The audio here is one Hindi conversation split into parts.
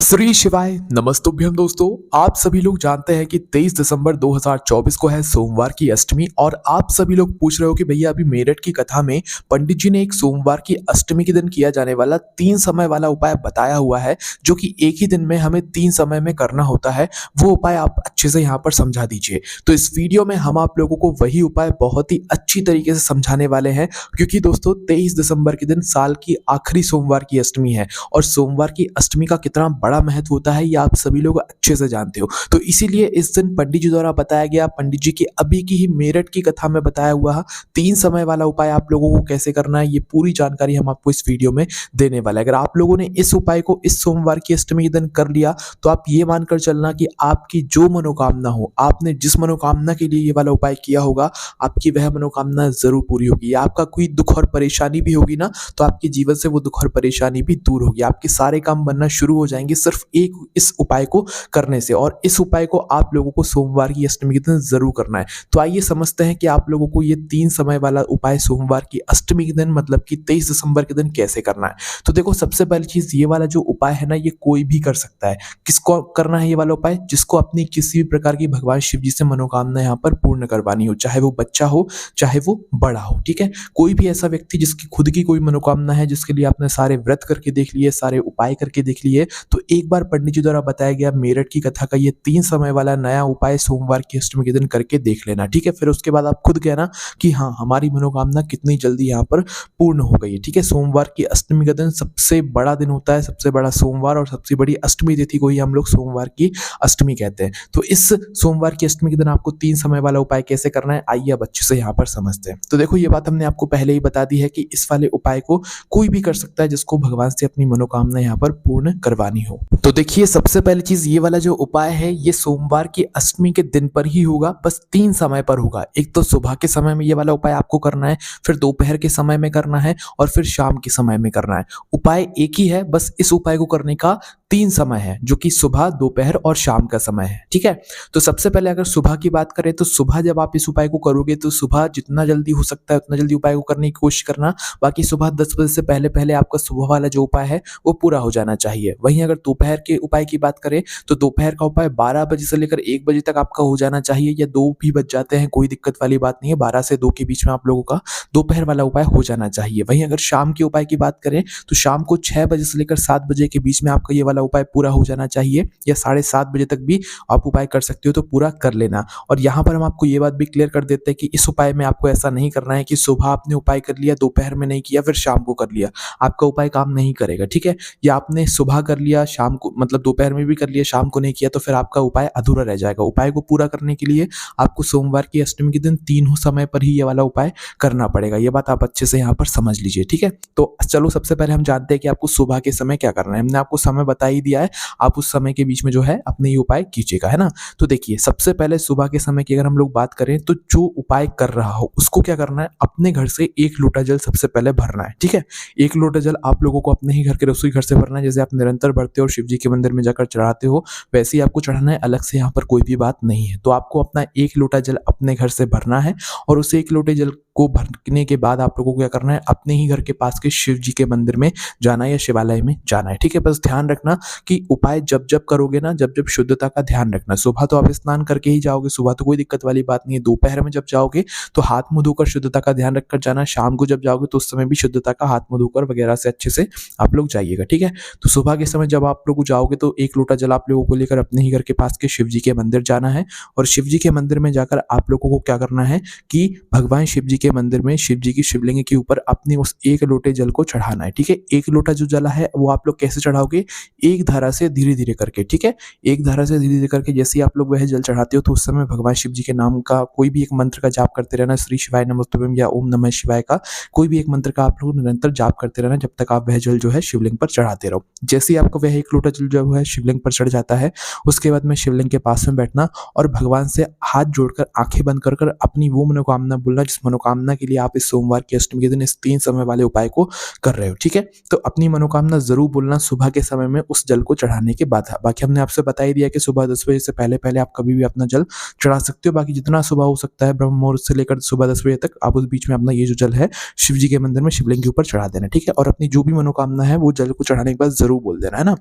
श्री शिवाय नमस्तुभ्यम दोस्तों। आप सभी लोग जानते हैं कि 23 दिसंबर 2024 को है सोमवार की अष्टमी। और आप सभी लोग पूछ रहे हो कि भैया अभी मेरठ की कथा में पंडित जी ने एक सोमवार की अष्टमी के दिन किया जाने वाला 3 समय वाला उपाय बताया हुआ है, जो कि एक ही दिन में हमें 3 समय में करना होता है। वो उपाय आप अच्छे से यहाँ पर समझा दीजिए। तो इस वीडियो में हम आप लोगों को वही उपाय बहुत ही अच्छी तरीके से समझाने वाले हैं, क्योंकि दोस्तों 23 दिसंबर के दिन साल की आखिरी सोमवार की अष्टमी है। और सोमवार की अष्टमी का कितना बड़ा महत्व होता है ये आप सभी लोग अच्छे से जानते हो। तो इसीलिए इस दिन पंडित जी द्वारा बताया गया, पंडित जी की अभी की ही मेरठ की कथा में बताया हुआ 3 समय वाला उपाय आप लोगों को कैसे करना है, ये पूरी जानकारी हम आपको इस वीडियो में देने वाला है। अगर आप लोगों ने इस उपाय को इस सोमवार की अष्टमी के दिन कर लिया, तो आप ये मानकर चलना कि आपकी जो मनोकामना हो, आपने जिस मनोकामना के लिए ये वाला उपाय किया होगा, आपकी वह मनोकामना जरूर पूरी होगी। आपका कोई दुख और परेशानी भी होगी ना, तो आपके जीवन से वो दुख और परेशानी भी दूर होगी। आपके सारे काम बनना शुरू हो जाएंगे सिर्फ एक इस उपाय को करने से। और इस उपाय को आप लोगों को सोमवार की अष्टमी के दिन जरूर करना है। तो आइए समझते हैं कि आप लोगों को ये 3 समय वाला उपाय सोमवार की अष्टमी के दिन मतलब कि 23 दिसंबर के दिन कैसे करना है। तो देखो, सबसे पहली चीज, ये वाला जो उपाय है ना, ये कोई भी कर सकता है। किसको करना है ये वाला उपाय? जिसको अपनी किसी भी प्रकार की भगवान शिव जी से मनोकामना यहाँ पर पूर्ण करवानी हो, चाहे वो बच्चा हो चाहे वो बड़ा हो। ठीक है, कोई भी ऐसा व्यक्ति जिसकी खुद की कोई मनोकामना है, जिसके लिए आपने सारे व्रत करके देख लिए, सारे उपाय करके देख लिए, तो एक बार पंडित जी द्वारा बताया गया मेरठ की कथा का ये 3 समय वाला नया उपाय सोमवार की अष्टमी के दिन करके देख लेना। ठीक है, फिर उसके बाद आप खुद कहना कि हाँ, हमारी मनोकामना कितनी जल्दी यहाँ पर पूर्ण हो गई है। ठीक है, सोमवार की अष्टमी का दिन सबसे बड़ा दिन होता है, सबसे बड़ा सोमवार और सबसे बड़ी अष्टमी तिथि को ही हम लोग सोमवार की अष्टमी कहते हैं। तो इस सोमवार की अष्टमी के दिन आपको 3 समय वाला उपाय कैसे करना है, आइए अब अच्छे से यहाँ पर समझते हैं। तो देखो, ये बात हमने आपको पहले ही बता दी है कि इस वाले उपाय को कोई भी कर सकता है जिसको भगवान से अपनी मनोकामना यहाँ पर पूर्ण करवानी हो। तो देखिए, सबसे पहली चीज, ये वाला जो उपाय है ये सोमवार की अष्टमी के दिन पर ही होगा, बस 3 समय पर होगा। एक तो सुबह के समय में ये वाला उपाय आपको करना है, फिर दोपहर के समय में करना है और फिर शाम के समय में करना है। उपाय एक ही है, बस इस उपाय को करने का 3 समय है, जो कि सुबह, दोपहर और शाम का समय है। ठीक है, तो सबसे पहले अगर सुबह की बात करें तो सुबह जब आप इस उपाय को करोगे तो सुबह जितना जल्दी हो सकता है उतना जल्दी उपाय को करने की कोशिश करना। बाकी सुबह 10 बजे से पहले पहले आपका सुबह वाला जो उपाय है वो पूरा हो जाना चाहिए। वहीं अगर दोपहर के उपाय की बात करें तो दोपहर का उपाय 12 बजे से लेकर 1 बजे तक आपका हो जाना चाहिए, या 2 भी बज जाते हैं, कोई दिक्कत वाली बात नहीं है। 12 से 2 के बीच में आप लोगों का दोपहर वाला उपाय हो जाना चाहिए। वहीं अगर शाम के उपाय की बात करें तो शाम को 6 बजे से लेकर 7 बजे के बीच में आपका ये वाला उपाय पूरा हो जाना चाहिए, या 7:30 बजे तक भी आप उपाय कर सकते हो, तो पूरा कर लेना। और यहाँ पर हम आपको ये बात भी क्लियर कर देते हैं कि इस उपाय में आपको ऐसा नहीं करना है कि सुबह आपने उपाय कर लिया, दोपहर में नहीं किया, फिर शाम को कर लिया, आपका उपाय काम नहीं करेगा। ठीक है, या आपने सुबह कर लिया, शाम को मतलब दोपहर में भी कर लिया, शाम को नहीं किया, तो फिर आपका उपाय अधूरा रह जाएगा। उपाय को पूरा करने के लिए आपको सोमवार की अष्टमी के दिन तीनों समय पर ही ये वाला उपाय करना पड़ेगा। ये बात आप अच्छे से यहाँ पर समझ लीजिए। ठीक है, तो चलो सबसे पहले हम जानते हैं कि आपको सुबह के समय क्या करना है। हमने आपको समय बता ही दिया है, आप उस समय के बीच में जो है अपने ये उपाय कीजिएगा, है ना। तो देखिए, सबसे पहले सुबह के समय की अगर हम लोग बात करें तो जो उपाय कर रहा हो उसको क्या करना है, अपने घर से 1 लोटा जल सबसे पहले भरना है। ठीक है, 1 लोटा जल आप लोगों को अपने ही घर के रसोई घर से भरना है। जैसे आप निरंतर भरते हो और शिव जी के मंदिर में जाकर चढ़ाते हो, वैसे ही आपको चढ़ाना है, अलग से यहाँ पर कोई भी बात नहीं है। तो आपको अपना 1 लोटा जल अपने घर से भरना है, और उस 1 लोटे जल को भरने के बाद आप लोगों को क्या करना है, अपने ही घर के पास के शिव जी के मंदिर में जाना है या शिवालय में जाना है। ठीक है, बस ध्यान रखना कि उपाय जब जब करोगे ना, जब जब शुद्धता का ध्यान रखना। सुबह तो आप स्नान करके ही जाओगे, सुबह तो कोई दिक्कत वाली बात नहीं है। दोपहर में जब जाओगे तो हाथ मुंह धोकर शुद्धता का ध्यान रखकर जाना। शाम को जब जाओगे तो उस समय भी शुद्धता का हाथ मुंह धोकर वगैरह से अच्छे से आप लोग जाइएगा। ठीक है, तो सुबह के समय जब आप लोग जाओगे तो 1 लोटा जल आप लोगों को लेकर अपने ही घर के पास के शिव जी के मंदिर जाना है, और शिव जी के मंदिर में जाकर आप लोगों को क्या करना है कि भगवान शिव जी के मंदिर में शिव जी की शिवलिंग के ऊपर अपने उस 1 लोटे जल को चढ़ाना है। ठीक है, 1 लोटा जो जल है वो आप लोग कैसे चढ़ाओगे, एक धारा से धीरे धीरे करके। ठीक है, एक धारा से धीरे धीरे करके जैसे ही आप लोग वह जल चढ़ाते हो तो उस समय भगवान शिव जी के नाम का कोई भी एक मंत्र का जाप करते रहना। श्री शिवाय नमस्तुभ्यम या ओम नमः शिवाय का कोई भी एक मंत्र का आप लोग निरंतर जाप करते रहना, जब तक आप वह जल जो है शिवलिंग पर चढ़ाते रहो। जैसे ही आपको वह 1 लोटा जल जो है शिवलिंग पर चढ़ जाता है, उसके बाद में शिवलिंग के पास में बैठना और भगवान से हाथ जोड़कर आंखें बंद कर कर अपनी वो मनोकामना बोलना जिस मनोकामना के लिए आप इस सोमवार की अष्टमी के दिन इस 3 समय वाले उपाय को कर रहे हो। ठीक है, तो अपनी मनोकामना जरूर बोलना सुबह के समय में उस जल को चढ़ाने के बाद। बाकी हमने आपसे बता ही दिया कि सुबह 10 बजे से पहले पहले आप कभी भी अपना जल चढ़ा सकते हो। बाकी जितना सुबह हो सकता है ब्रह्म मुहूर्त से लेकर सुबह 10 बजे तक आप उस बीच में अपना ये जो जल है शिव जी के मंदिर में शिवलिंग के ऊपर चढ़ा देना। ठीक है, और अपनी जो भी मनोकामना है वो जल को चढ़ाने के बाद जरूर बोल देना, है ना।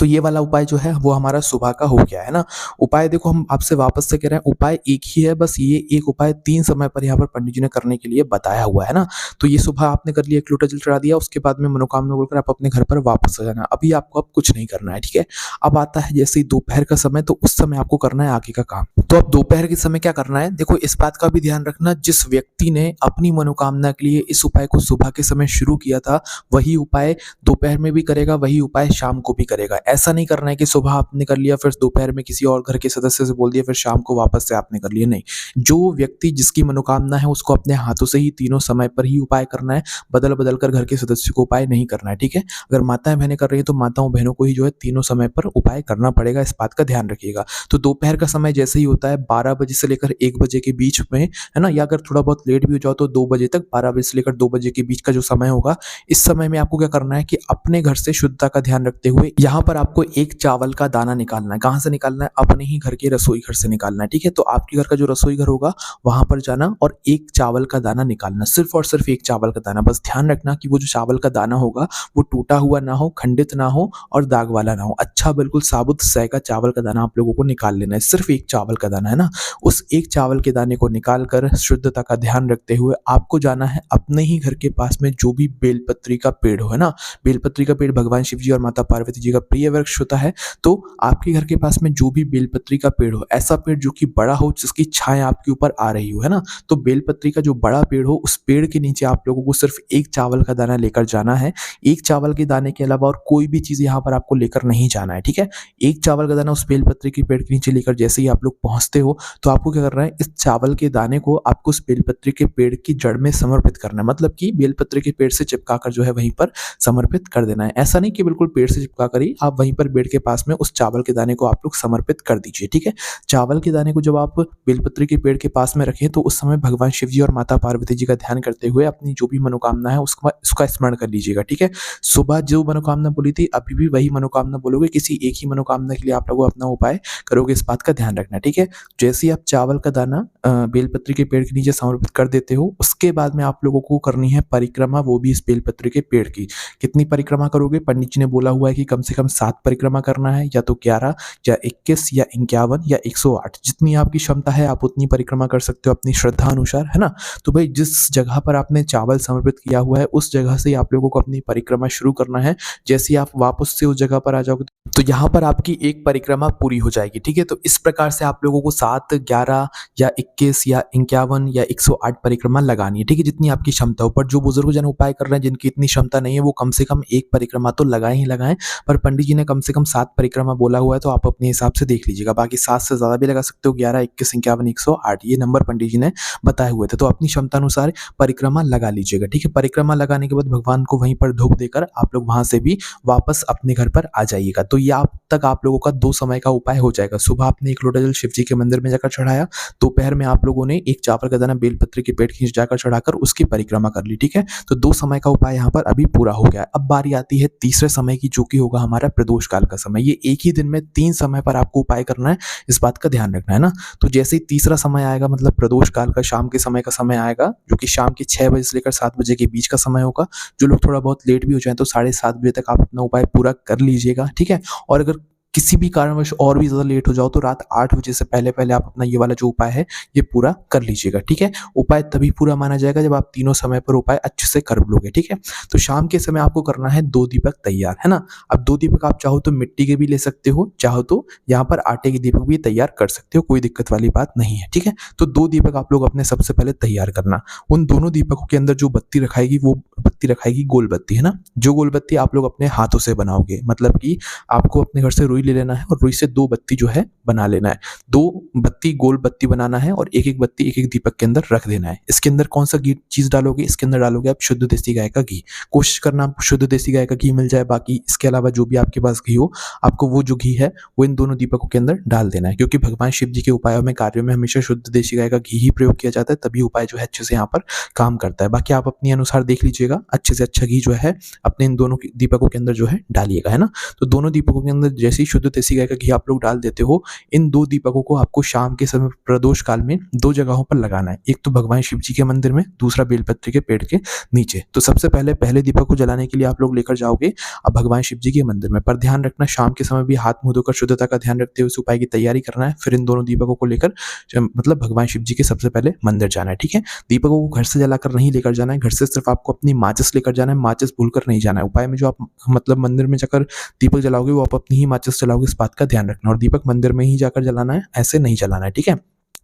तो ये वाला उपाय जो है वो हमारा सुबह का हो गया है ना। उपाय देखो हम आपसे वापस से कह रहे हैं, उपाय एक ही है, बस ये एक उपाय 3 समय पर यहाँ पर पंडित जी ने करने के लिए बताया हुआ है ना। तो ये सुबह आपने कर लिया, 1 लोटा जल चढ़ा दिया, उसके बाद में मनोकामना बोलकर आप अपने घर पर वापस आ जाना। अभी आपको अब कुछ नहीं करना है, ठीक है। अब आता है जैसे ही दोपहर का समय, तो उस समय आपको करना है आगे का काम। तो अब दोपहर के समय क्या करना है, देखो इस बात का भी ध्यान रखना, जिस व्यक्ति ने अपनी मनोकामना के लिए इस उपाय को सुबह के समय शुरू किया था, वही उपाय दोपहर में भी करेगा, वही उपाय शाम को भी करेगा। ऐसा नहीं करना है कि सुबह आपने कर लिया, फिर दोपहर में किसी और घर के सदस्य से बोल दिया, फिर शाम को वापस से आपने कर लिया, नहीं। जो व्यक्ति जिसकी मनोकामना है उसको अपने हाथों से ही तीनों समय पर ही उपाय करना है, बदल बदल कर घर के सदस्य को उपाय नहीं करना है, ठीक है। अगर माताएं बहनें कर रही है तो माताओं बहनों को ही जो है तीनों समय पर उपाय करना पड़ेगा, इस बात का ध्यान रखिएगा। तो दोपहर का समय जैसे ही होता है 12 बजे से लेकर 1 बजे के बीच में, है ना, या अगर थोड़ा बहुत लेट भी हो जाओ तो 2 बजे तक, 12 बजे से लेकर 2 बजे के बीच का जो समय होगा, इस समय में आपको क्या करना है कि अपने घर से शुद्धता का ध्यान रखते हुए यहाँ पर आपको एक चावल का दाना निकालना है। कहाँ से निकालना है, अपने ही घर के रसोई घर से निकालना है, ठीक है। तो आपके घर का जो रसोई घर होगा वहां पर जाना और एक चावल का दाना निकालना, सिर्फ और सिर्फ एक चावल का दाना। बस ध्यान रखना कि वो जो चावल का दाना होगा वो टूटा हुआ ना हो, खंडित ना हो और दाग वाला ना हो, अच्छा बिल्कुल साबुत सैका चावल का दाना आप लोगों को निकाल लेना है, सिर्फ एक चावल का दाना, है ना। उस एक चावल के दाने को निकाल कर शुद्धता का ध्यान रखते हुए आपको जाना है अपने ही घर के पास में जो भी बेलपत्री का पेड़ हो, है ना। बेलपत्री का पेड़ भगवान शिव जी और माता पार्वती जी का प्रिय वृक्ष होता है। तो आपके घर के पास में जो भी बेलपत्री का पेड़ हो, ऐसा पेड़ जो कि बड़ा हो, जिसकी छाया आपके ऊपर आ रही हो, है ना। तो बेलपत्री का जो बड़ा पेड़ हो, उस पेड़ के नीचे आप लोगों को सिर्फ एक चावल का दाना लेकर जाना है। एक चावल के दाने के अलावा और कोई भी चीज यहाँ पर आपको लेकर नहीं जाना है, ठीक है। एक चावल का दाना उस बेलपत्री के पेड़ के नीचे लेकर जैसे ही आप लोग पहुंचते हो, तो आपको क्या करना है, इस चावल के दाने को आपको उस बेलपत्री के पेड़ की जड़ में समर्पित करना है। मतलब कि बेलपत्री के पेड़ से चिपका कर जो है वहीं पर समर्पित कर देना है। ऐसा नहीं कि बिल्कुल पेड़ से चिपका कर ही आप वहीं पर बेड के पास में उस चावल के दाने को आप लोग समर्पित कर दीजिए, ठीक है। चावल के दाने को जब आप बेलपत्री के पेड़ के पास में रखें, तो उस समय भगवान शिव जी और माता पार्वती जी का ध्यान करते हुए अपनी जो भी मनोकामना है उसका स्मरण कर लीजिएगा, ठीक है। सुबह जो मनोकामना बोली थी अभी भी वही मनोकामना बोलोगे, किसी एक ही मनोकामना के लिए आप लोग अपना उपाय करोगे, इस बात का ध्यान रखना, ठीक है। जैसे ही आप चावल का दाना बेलपत्री के पेड़ के नीचे समर्पित कर देते हो, उसके बाद में आप लोगों को करनी है परिक्रमा, वो भी इस बेलपत्री के पेड़ की। कितनी परिक्रमा करोगे, पंडित जी ने बोला हुआ है कि कम से कम 7 परिक्रमा करना है, या तो 11 या 21 या 51 या 108, जितनी आपकी क्षमता है आप उतनी परिक्रमा कर सकते हो अपनी श्रद्धा अनुसार, है ना। तो भाई जिस जगह पर आपने चावल समर्पित किया हुआ है उस जगह से ही आप लोगों को अपनी परिक्रमा शुरू करना है। जैसे ही आप वापस से उस जगह पर आ जाओगे तो यहाँ पर आपकी एक परिक्रमा पूरी हो जाएगी, ठीक है। तो इस प्रकार से आप लोगों को 7, 11 या 21 या 51 या 108 परिक्रमा लगानी है, ठीक है, जितनी आपकी क्षमता हो। पर जो बुजुर्ग जन उपाय कर रहे हैं जिनकी इतनी क्षमता नहीं है, वो कम से कम एक परिक्रमा तो लगाएं ही लगाएं। पर पंडित जी ने कम से कम 7 परिक्रमा बोला हुआ है, तो आप अपने हिसाब से देख लीजिएगा। बाकी 7 से ज्यादा भी लगा सकते हो, 11, 21, 51, 108, ये नंबर पंडित जी ने बताए हुए थे। तो अपनी क्षमता अनुसार परिक्रमा लगा लीजिएगा, ठीक है। परिक्रमा लगाने के बाद भगवान को वहीं पर धूप देकर आप लोग वहां से भी वापस अपने घर पर आ जाइएगा। तो ये आप तक आप लोगों का 2 समय का उपाय हो जाएगा। सुबह आपने 1 लोटा जल शिव जी के मंदिर में जाकर चढ़ाया, दोपहर में आप लोगों ने एक चावल का दाना बेलपत्र के पेड़ के नीचे जाकर चढ़ाकर उसकी परिक्रमा कर ली, ठीक है। तो 2 समय का उपाय यहाँ पर अभी पूरा हो गया है। अब बारी आती है तीसरे समय की, जो कि होगा हमारा प्रदोष काल का समय। ये एक ही दिन में 3 समय पर आपको उपाय करना है, इस बात का ध्यान रखना है ना। तो जैसे ही तीसरा समय आएगा, मतलब प्रदोष काल का शाम के समय का समय आएगा, जो कि शाम के 6 बजे से लेकर 7 बजे के बीच का समय होगा। जो लोग थोड़ा बहुत लेट भी हो जाए तो 7:30 बजे तक आप अपना उपाय पूरा कर लीजिएगा, ठीक है। और अगर किसी भी कारणवश और भी ज़्यादा लेट हो जाओ तो रात 8 बजे से पहले आप अपना ये वाला जो उपाय है ये पूरा कर लीजिएगा, ठीक है। उपाय तभी पूरा माना जाएगा जब आप तीनों समय पर उपाय अच्छे से कर लोगे, ठीक है। तो शाम के समय आपको करना है 2 दीपक तैयार, है ना। अब 2 दीपक आप चाहो तो मिट्टी के भी ले सकते हो, चाहो तो यहाँ पर आटे के दीपक भी तैयार कर सकते हो, कोई दिक्कत वाली बात नहीं है, ठीक है। तो 2 दीपक आप लोग अपने सबसे पहले तैयार करना। उन दोनों दीपकों के अंदर जो बत्ती रखाएगी वो बत्ती रखाएगी गोल बत्ती, है ना। जो गोल बत्ती आप लोग अपने हाथों से बनाओगे, मतलब कि आपको अपने घर से रुई ले लेना है और रुई से 2 बत्ती जो है बना लेना है। 2 बत्ती गोल बत्ती बनाना है और एक-एक बत्ती एक-एक दीपक के अंदर रख देना है। इसके अंदर कौन सा घी चीज़ डालोगे, इसके अंदर डालोगे आप शुद्ध देसी गाय का घी। कोशिश करना आपको शुद्ध देसी गाय का घी मिल जाए, बाकी इसके अलावा जो भी आपके पास घी हो, आपको वो जो घी है वो इन दोनों दीपकों के अंदर डाल देना है। क्योंकि भगवान शिव जी के उपायों में, कार्यों में हमेशा शुद्ध देसी गाय का घी ही प्रयोग किया जाता है, तभी उपाय जो है अच्छे से यहाँ पर काम करता है। बाकी आप अपने अनुसार देख लीजिएगा, अच्छे से अच्छा घी जो है अपने इन दोनों दीपकों के अंदर जो है डालिएगा, है ना। तो दोनों दीपकों के अंदर जैसे ही शुद्ध देसी गाय का घी आप लोग डाल देते हो, इन 2 दीपकों को आपको शाम के समय प्रदोष काल में 2 जगहों पर लगाना है। एक तो भगवान शिव जी के मंदिर में, दूसरा बेलपत्री के पेड़ के नीचे। तो सबसे पहले पहले दीपक को जलाने के लिए आप लोग लेकर जाओगे अब भगवान शिव जी के मंदिर में। पर ध्यान रखना शाम के समय भी हाथ मुँह धोकर शुद्धता का ध्यान रखते हुए इस उपाय की तैयारी करना है। फिर इन दोनों दीपकों को लेकर मतलब भगवान शिव जी के सबसे पहले मंदिर जाना है, ठीक है? दीपकों को घर से जलाकर नहीं लेकर जाना है, घर से सिर्फ आपको अपनी माचिस लेकर जाना है, माचिस भूलकर नहीं जाना है। उपाय में जो आप मतलब मंदिर में जाकर दीपक जलाओगे वो आप अपनी ही माचिस जलाओगे, इस बात का ध्यान रखना। और दीपक मंदिर में ही जाकर जलाना है, ऐसे नहीं जलाना है, ठीक है?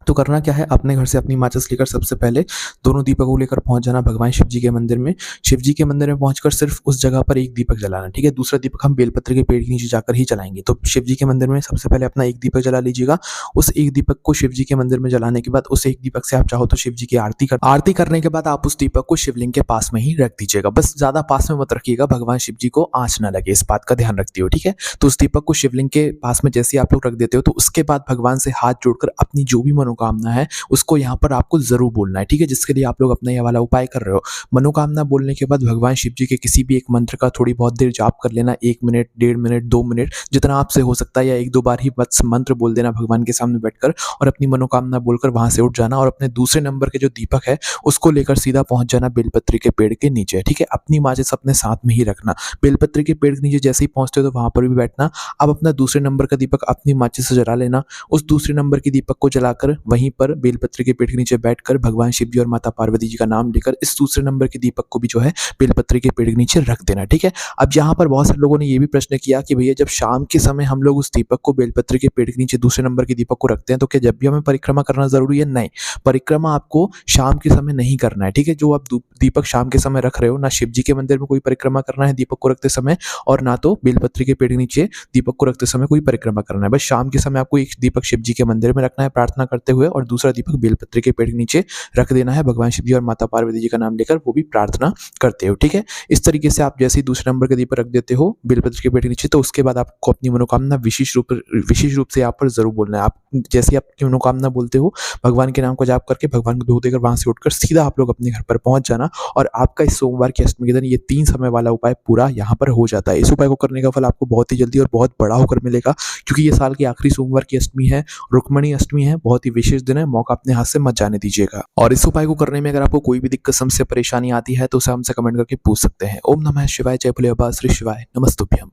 तो करना क्या है, अपने घर से अपनी माचिस लेकर सबसे पहले दोनों दीपकों को लेकर पहुंच जाना भगवान शिव जी के मंदिर में। शिव जी के मंदिर में पहुंचकर सिर्फ उस जगह पर एक दीपक जलाना, ठीक है? दूसरा दीपक हम बेलपत्र के पेड़ के नीचे जाकर ही जलाएंगे। तो शिव जी के मंदिर में सबसे पहले अपना एक दीपक जला लीजिएगा। उस एक दीपक को शिव जी के मंदिर में जलाने के बाद उस एक दीपक से आप चाहो तो शिव जी की आरती करने के बाद आप उस दीपक को शिवलिंग के पास में ही रख दीजिएगा। बस ज्यादा पास में मत रखिएगा, भगवान शिव जी को आंच ना लगे, इस बात का ध्यान रखते हो, ठीक है? तो उस दीपक को शिवलिंग के पास में जैसे आप लोग रख देते हो तो उसके बाद भगवान से हाथ जोड़कर अपनी जो भी मनोकामना है उसको यहाँ पर आपको जरूर बोलना है, ठीक है? जिसके लिए आप लोग अपना ये वाला उपाय कर रहे हो। मनोकामना बोलने के बाद भगवान शिव जी के किसी भी एक मंत्र का थोड़ी बहुत देर जाप कर लेना, 1 मिनट, 1.5 मिनट, 2 मिनट, जितना आपसे हो सकता है, या 1-2 बार ही बस मंत्र बोल देना भगवान के सामने बैठकर और अपनी मनोकामना बोलकर वहां से उठ जाना और अपने दूसरे नंबर के जो दीपक है उसको लेकर सीधा पहुंच जाना बेलपत्री के पेड़ के नीचे, ठीक है? अपनी माचिस अपने साथ में ही रखना। बेलपत्री के पेड़ के नीचे जैसे ही पहुंचते हो तो वहां पर भी बैठना। अब अपना दूसरे नंबर का दीपक अपनी माचिस से जला लेना। उस दूसरे नंबर के दीपक को जलाकर वहीं पर बेलपत्री के पेड़ के नीचे बैठकर भगवान शिव जी और माता पार्वती जी का नाम लेकर इस दूसरे नंबर के दीपक को भी जो है बेलपत्री के पेड़ के नीचे रख देना, ठीक है? अब यहाँ पर बहुत सारे लोगों ने ये भी प्रश्न किया कि भैया जब शाम के समय हम लोग उस दीपक को बेलपत्री के पेड़ के नीचे दूसरे नंबर के दीपक को रखते हैं तो क्या जब भी हमें परिक्रमा करना जरूरी है? नहीं, परिक्रमा आपको शाम के समय नहीं करना है, ठीक है? जो आप दीपक शाम के समय रख रहे हो, ना शिव जी के मंदिर में कोई परिक्रमा करना है दीपक को रखते समय और ना तो बेलपत्री के पेड़ के नीचे दीपक को रखते समय कोई परिक्रमा करना है। बस शाम के समय आपको एक दीपक शिव जी के मंदिर में रखना है प्रार्थना करते हुए और दूसरा दीपक बेलपत्री के पेड़ के नीचे रख देना है भगवान शिव जी और माता पार्वती जी का नाम लेकर, वो भी प्रार्थना करते हो, ठीक है? इस तरीके से आप जैसे ही दूसरे नंबर के दीपक रख देते हो बेलपत्र के पेड़ के नीचे तो उसके बाद आपको अपनी मनोकामना विशेष रूप से यहाँ पर जरूर बोलना है। आप जैसे ही आपकी मनोकामना बोलते हो भगवान के नाम को जाप करके भगवान को धो देकर वहां से उठकर सीधा आप लोग अपने घर पर पहुंच जाना और आपका इस सोमवार की अष्टमी के दिन ये 3 समय वाला उपाय पूरा यहाँ पर हो जाता है। इस उपाय को करने का फल आपको बहुत ही जल्दी और बहुत बड़ा होकर मिलेगा क्योंकि ये साल की आखिरी सोमवार की अष्टमी है, रुक्मणी अष्टमी है, बहुत ही विशेष दिन है, मौका अपने हाथ से मत जाने दीजिएगा। और इस उपाय को करने में अगर आपको कोई भी दिक्कत समस्या परेशानी आती है तो उसे हमसे कमेंट करके पूछ सकते हैं। ओम नमः शिवाय, जय भोले बाबा, श्री शिवाय, नमस्तुभ्यम।